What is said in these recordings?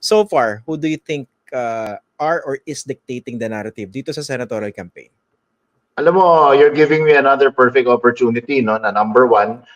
So far, who do you think are or is dictating the narrative dito sa senatorial campaign? Alam mo, you're giving me another perfect opportunity, no? Na number one,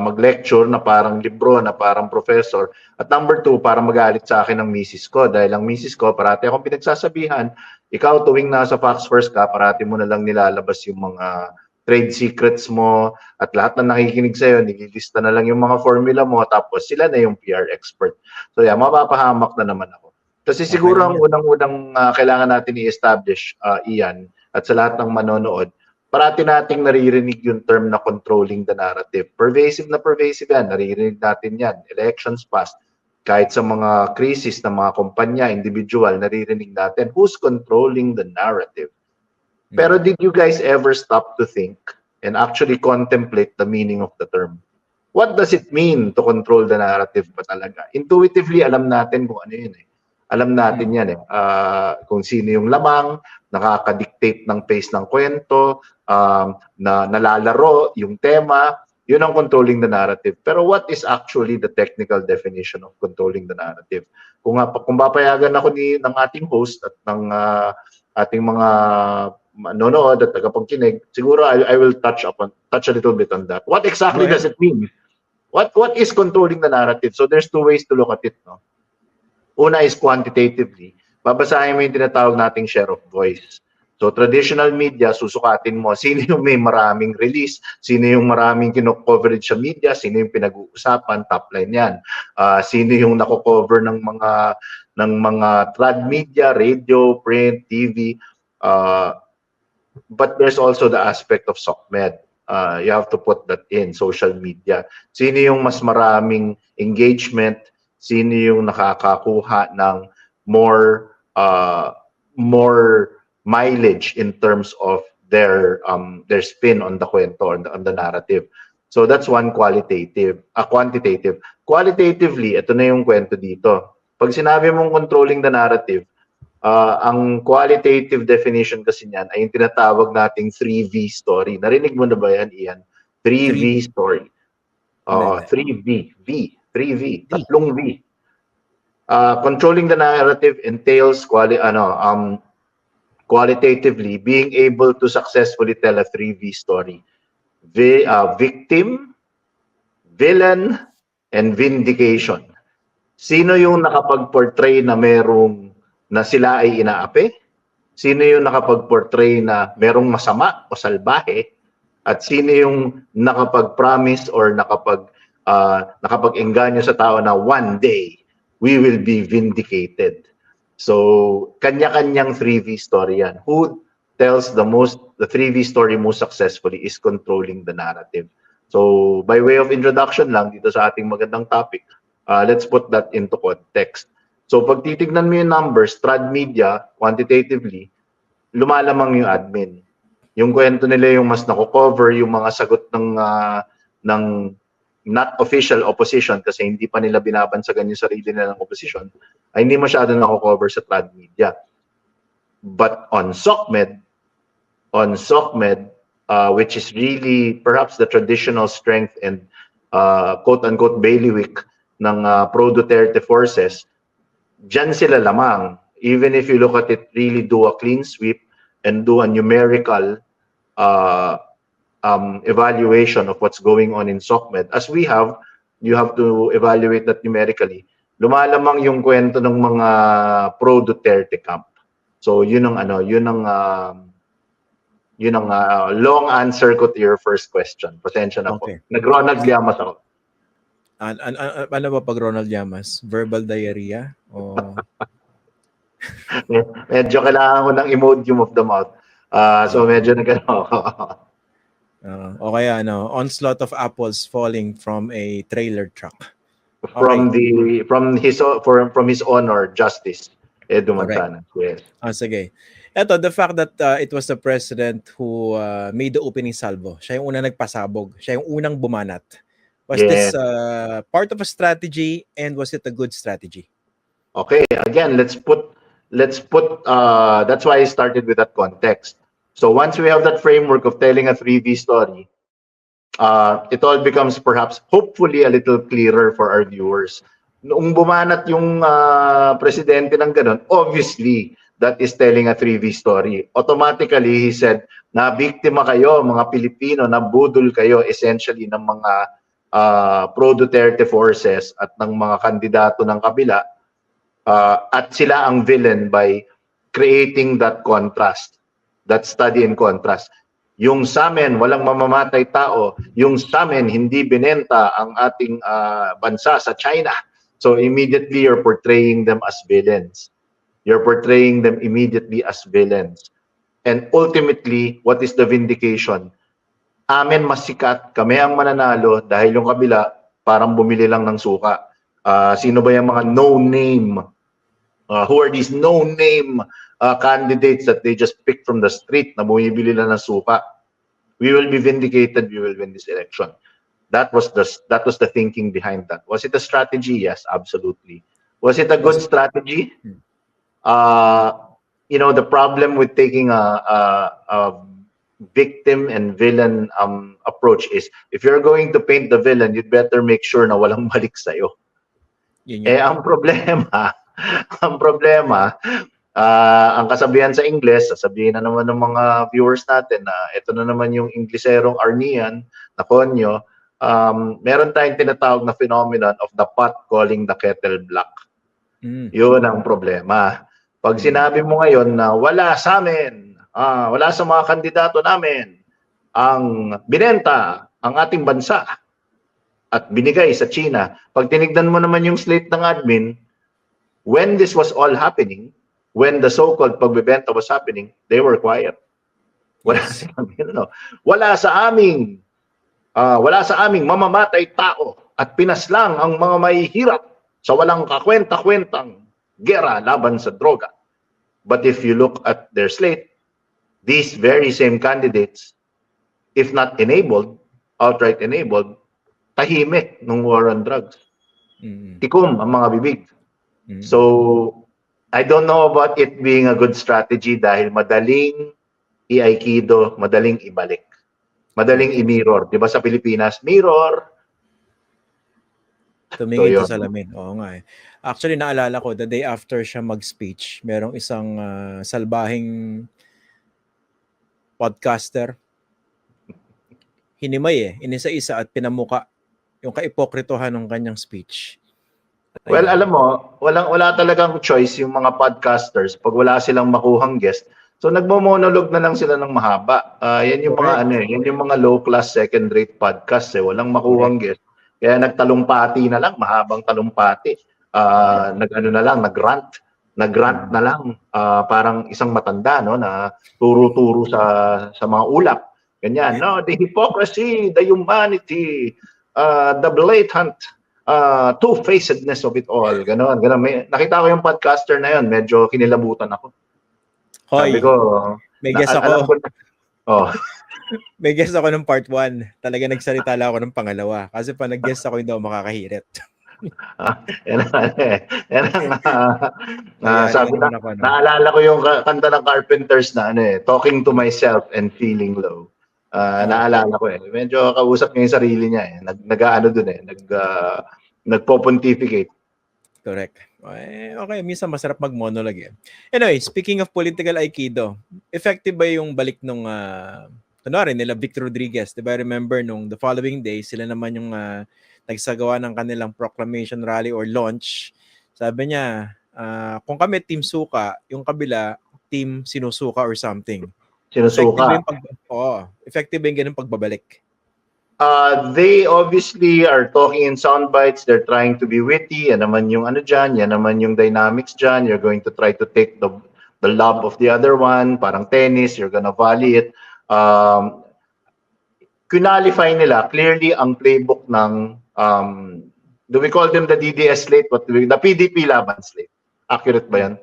mag-lecture na parang libro, na parang professor. At number two, para magalit sa akin ng misis ko. Dahil ang misis ko, parati akong pinagsasabihan, ikaw tuwing nasa Fox First ka, parati mo na lang nilalabas yung mga trade secrets mo at lahat na nakikinig sa'yo, nililista na lang yung mga formula mo, tapos sila na yung PR expert. So yeah, mapapahamak na naman ako. Kasi siguro ang unang-unang kailangan natin i-establish, Ian, at sa lahat ng manonood, parati nating naririnig yung term na controlling the narrative. Pervasive yan, naririnig natin yan. Elections past, kahit sa mga crisis ng mga kumpanya, individual, naririnig natin who's controlling the narrative. Pero did you guys ever stop to think and actually contemplate the meaning of the term? What does it mean to control the narrative ba talaga? Intuitively, alam natin kung ano yun eh. Alam natin yan eh. Kung sino yung lamang, nakaka-dictate ng pace ng kwento, na nalalaro yung tema, yun ang controlling the narrative. Pero what is actually the technical definition of controlling the narrative? Kung papayagan ako ng ating host at ng ating mga manonood at tagapagkinig, siguro I will touch a little bit on that. What exactly does it mean? What is controlling the narrative? So there's two ways to look at it, no? Una is quantitatively. Babasahin mo yung tinatawag nating share of voice. So traditional media, susukatin mo sino yung may maraming release, sino yung maraming kino-coverage sa media, sino yung pinag-uusapan, top line yan. Sino yung nako-cover ng mga trad media, radio, print, TV. But there's also the aspect of SOCMED. You have to put that in, social media. Sino yung mas maraming engagement, sino yung nakakakuha ng more mileage in terms of their spin on the kwento, on the narrative. So that's one quantitative. Qualitatively, ito na yung kwento dito. Pag sinabi mong controlling the narrative, ang qualitative definition kasi niyan ay yung tinatawag nating 3V story. Narinig mo na ba yan, Ian? 3V story. 3V. Tatlong V. Controlling the narrative entails qualitatively being able to successfully tell a 3V story. Victim, villain, and vindication. Sino yung nakapag-portray na sila ay inaapi? Sino yung nakapag-portray na merong masama o salbahe? At sino yung nakapag-promise or nakapag-engganyo sa tao na one day we will be vindicated? So, kanya-kanyang 3V story yan. Who tells the 3V story most successfully is controlling the narrative. So, by way of introduction lang dito sa ating magandang topic, let's put that into context. So, pag titignan mo yung numbers, trad media, quantitatively, lumalamang yung admin. Yung kwento nila yung mas nako-cover, yung mga sagot ng not official opposition kasi hindi pa nila binabansagan yung sarili nila ng opposition, ay hindi masyado nako-cover sa trad media. But on SOCMED, which is really perhaps the traditional strength and quote-unquote bailiwick ng pro-Duterte forces, dyan sila lamang. Even if you look at it, really do a clean sweep and do a numerical evaluation of what's going on in SOCMED. As we have, you have to evaluate that numerically. Lumalamang yung kwento ng mga pro-Duterte camp. So yun ang long answer ko to your first question. Pasensya na po. Nag-Ronald Llamas ako. Ano ba pag Ronald Llamas? Verbal diarrhea? O... medyo kailangan ko ng emojium of the mouth. So medyo o kaya onslaught of apples falling from a trailer truck. From his honor, Justice Edu Manzana. Yes. Sige. Ito, the fact that it was the president who made the opening salvo. Siya yung unang nagpasabog. Siya yung unang bumanat. Was this part of a strategy, and was it a good strategy? Okay, again, let's put that's why I started with that context. So once we have that framework of telling a 3V story, it all becomes perhaps hopefully a little clearer for our viewers. noong bumanat yung presidente ng ganun, obviously, that is telling a 3V story. Automatically, he said, na biktima kayo, mga Pilipino, na budol kayo essentially ng mga pro-Duterte forces at ng mga kandidato ng kabila, at sila ang villain by creating that contrast, that study in contrast. Yung sa amin, walang mamamatay tao. Yung sa amin, hindi binenta ang ating bansa sa China. So immediately you're portraying them as villains. You're portraying them immediately as villains. And ultimately, what is the vindication? Amin mas sikat, kami ang mananalo dahil yung kabila parang bumili lang ng suka. Sino ba yung mga no-name? Who are these no-name candidates that they just pick from the street na bumibili lang ng suka? We will be vindicated, we will win this election. That was the thinking behind that. Was it a strategy? Yes, absolutely. Was it a good strategy? You know, the problem with taking a victim and villain approach is if you're going to paint the villain, you'd better make sure na walang malik sa'yo. Ang problema, ang kasabihan sa Ingles, sasabihin na naman ng mga viewers natin na ito na naman yung Ingleserong Arnian na konyo, meron tayong tinatawag na phenomenon of the pot calling the kettle black. Yun ang problema. Pag sinabi mo ngayon na wala sa amin, wala sa mga kandidato namin, ang binenta ang ating bansa at binigay sa China, pag tinignan mo naman yung slate ng admin, when this was all happening, when the so-called pagbebenta was happening, they were quiet. Wala silang, wala sa aming mamamatay tao at pinaslang ang mga mahihirap sa walang kakwenta-kwentang gera laban sa droga. But if you look at their slate, these very same candidates, if not enabled, outright enabled, tahimik ng war on drugs. Tikom ang mga bibig. So, I don't know about it being a good strategy dahil madaling i-aikido, madaling ibalik. Madaling i-mirror. Di ba sa Pilipinas, mirror. Tumingin sa salamin. Oo nga eh. Actually, naalala ko, the day after siya mag-speech, merong isang salbahing podcaster. Hinimay inisa-isa at pinamuka yung kaipokritohan ng kanyang speech. Well, alam mo, wala talagang choice yung mga podcasters pag wala silang makuhang guest. So nagmo-monologue na lang sila ng mahaba. Yan yung mga yan yung mga low-class second-rate podcast walang makuhang guest. Kaya nagtalumpati na lang, mahabang talumpati. Nag-rant na lang, parang isang matanda na turo-turo sa mga ulap. Ganyan, no, the hypocrisy, the humanity, the blatant two-facedness of it all. Ganon. Nakita ko yung podcaster na yun, medyo kinilabutan ako. Hoy, sabi ko, may guess ako. May guess ako ng part 1. Talaga nagsalita lang ako ng pangalawa. Kasi pa nag-guess ako, hindi ako makakahirit. Sabi na, naalala ko yung kanta ng Carpenters na talking to myself and feeling low. Naalala ko medyo kausap niya yung sarili niya nag-aano dun nagpo-pontificate. Correct. Okay, minsan masarap mag-monologue Anyway, speaking of political aikido, effective ba yung balik nung kunwari nila Victor Rodriguez? Diba, remember nung the following day, sila naman yung nagsagawa ng kanilang proclamation rally or launch. Sabi niya, kung kami team suka, yung kabila team sinusuka or something. Sinusuka. Effective ba yung ganun pagbabalik? They obviously are talking in sound bites. They're trying to be witty. Yan naman yung dyan. Yan naman yung dynamics dyan. You're going to try to take the lob of the other one. Parang tennis. You're gonna volley it. Qualify nila clearly ang playbook ng do we call them the DDS slate? The PDP Laban slate. Accurate ba yan?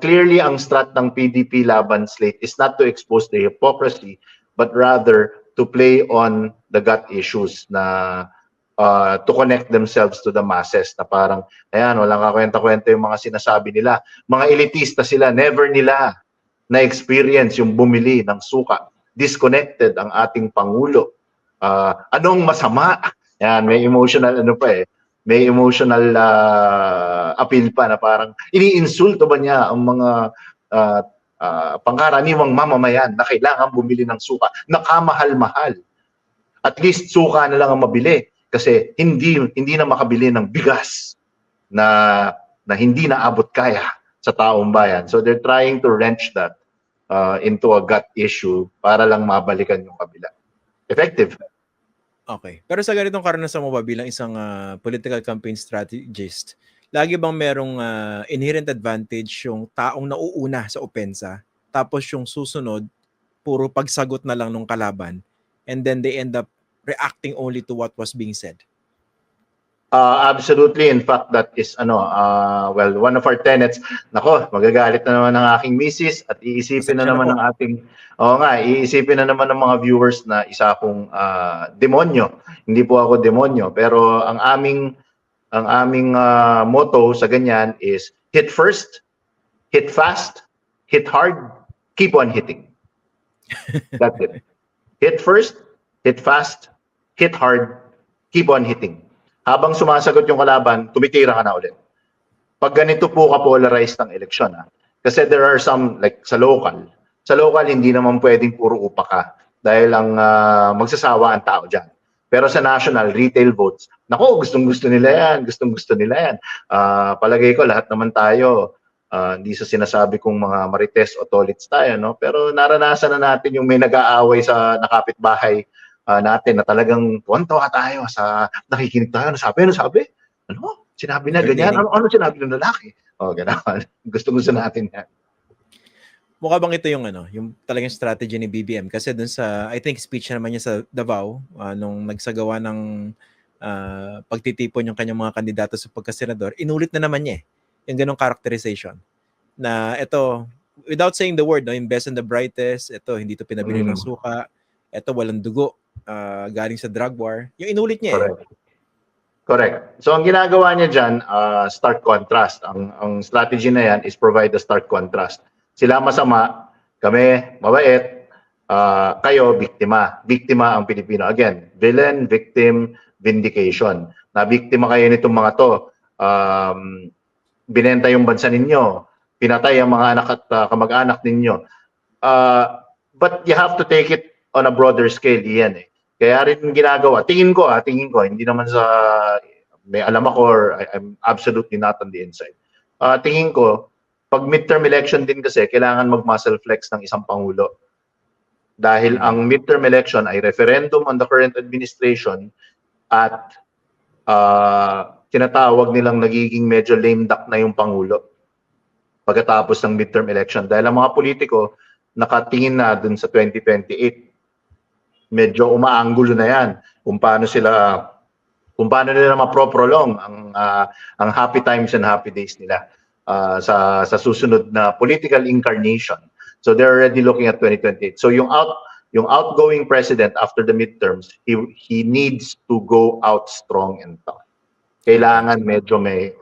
Clearly ang strat ng PDP Laban slate is not to expose the hypocrisy, but rather to play on the gut issues na to connect themselves to the masses na parang, ayan, walang kakwenta-kwenta yung mga sinasabi nila. Mga elitista sila, never nila na-experience yung bumili ng suka. Disconnected ang ating Pangulo. Anong masama? Yan, may emotional may emotional appeal pa na parang iniinsulto ba niya ang mga pangkaraniwang mamamayan na kailangan bumili ng suka na kamahal-mahal. At least suka na lang ang mabili kasi hindi na makabili ng bigas na hindi naabot kaya sa taong bayan. So they're trying to wrench that into a gut issue para lang mabalikan yung kabila. Effective. Okay. Pero sa ganitong karanasan mo ba bilang isang political campaign strategist, lagi bang merong inherent advantage yung taong nauuna sa opensa, tapos yung susunod, puro pagsagot na lang nung kalaban, and then they end up reacting only to what was being said? Absolutely. In fact, that is well, one of our tenets. Nako, magagalit na naman ng aking misis at iisipin na naman ng ating iisipin na naman ng mga viewers na isa akong demonyo. Hindi po ako demonyo, pero ang aming motto sa ganyan is hit first, hit fast, hit hard, keep on hitting. That's it. Hit first, hit fast, hit hard, keep on hitting. Habang sumasagot yung kalaban, tumitira ka na ulit. Pag ganito po ka-polarized ng eleksyon, kasi there are some, like sa local, hindi naman pwedeng puro upa ka dahil ang magsasawa ang tao dyan. Pero sa national, retail votes, nako, gustong-gusto nila yan, gustong-gusto nila yan. Palagay ko, lahat naman tayo, hindi sa sinasabi kong mga marites o tolits tayo, no? Pero naranasan na natin yung may nag-aaway sa nakapitbahay natin na talagang tuwan-tuwa tayo sa nakikinig tayo. Ano sabi? Ano? Sinabi na ganyan? Ano sinabi ng lalaki? Gano'n. Gusto-gusto natin yan. Mukha bang ito yung yung talagang strategy ni BBM? Kasi dun sa, I think, speech naman niya sa Davao, nung nagsagawa ng pagtitipon yung kanyang mga kandidato sa pagkasenador, inulit na naman niya yung ganong characterization. Na ito, without saying the word, invest in the brightest, ito, hindi to pinabili ng suka, ito, walang dugo, galing sa drug war. Yung inulit niya Correct. So ang ginagawa niya dyan, stark contrast. Ang strategy na yan is provide a stark contrast. Sila masama, kami mabait, kayo biktima. Biktima ang Pilipino. Again, villain, victim, vindication. Nabiktima kayo nitong mga to. Binenta yung bansa ninyo. Pinatay ang mga anak at kamag-anak ninyo. But you have to take it on a broader scale, Ian. Kaya rin ginagawa. Tingin ko, hindi naman sa may alam ako or I'm absolutely not on the inside. Tingin ko, pag midterm election din kasi, kailangan mag-muscle flex ng isang pangulo. Dahil ang midterm election ay referendum on the current administration at tinatawag nilang nagiging medyo lame duck na yung pangulo pagkatapos ng midterm election. Dahil ang mga politiko nakatingin na dun sa 2028. Medyo umaanggulo na yan kung paano nila maproprolong ang happy times and happy days nila sa susunod na political incarnation. So they're already looking at 2028. So yung outgoing president after the midterms, he needs to go out strong and tough. Kailangan medyo may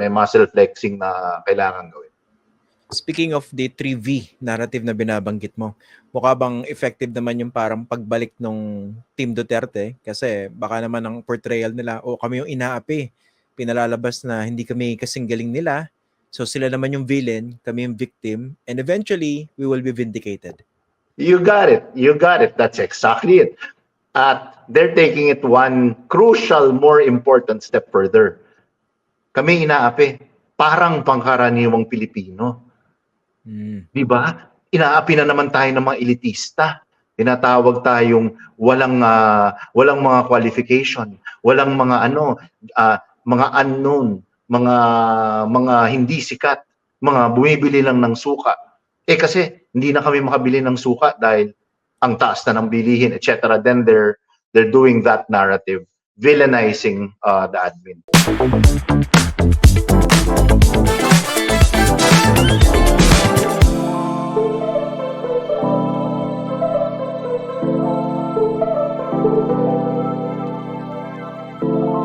muscle flexing na kailangan gawin. Speaking of the 3V narrative na binabanggit mo, mukha bang effective naman yung parang pagbalik nung Team Duterte? Kasi baka naman ang portrayal nila, kami yung inaapi, pinalalabas na hindi kami kasing galing nila, so sila naman yung villain, kami yung victim, and eventually, we will be vindicated. You got it. That's exactly it. At they're taking it one crucial, more important step further. Kami inaapi, parang pangkaraniwang Pilipino. Di ba? Inaapi na naman tayo ng mga elitista. Tinatawag tayong walang mga qualification, walang mga mga unknown, mga hindi sikat, mga bumibili lang ng suka. Kasi hindi na kami makabili ng suka dahil ang taas na ng bilihin, etc. Then they're doing that narrative, villainizing the admin.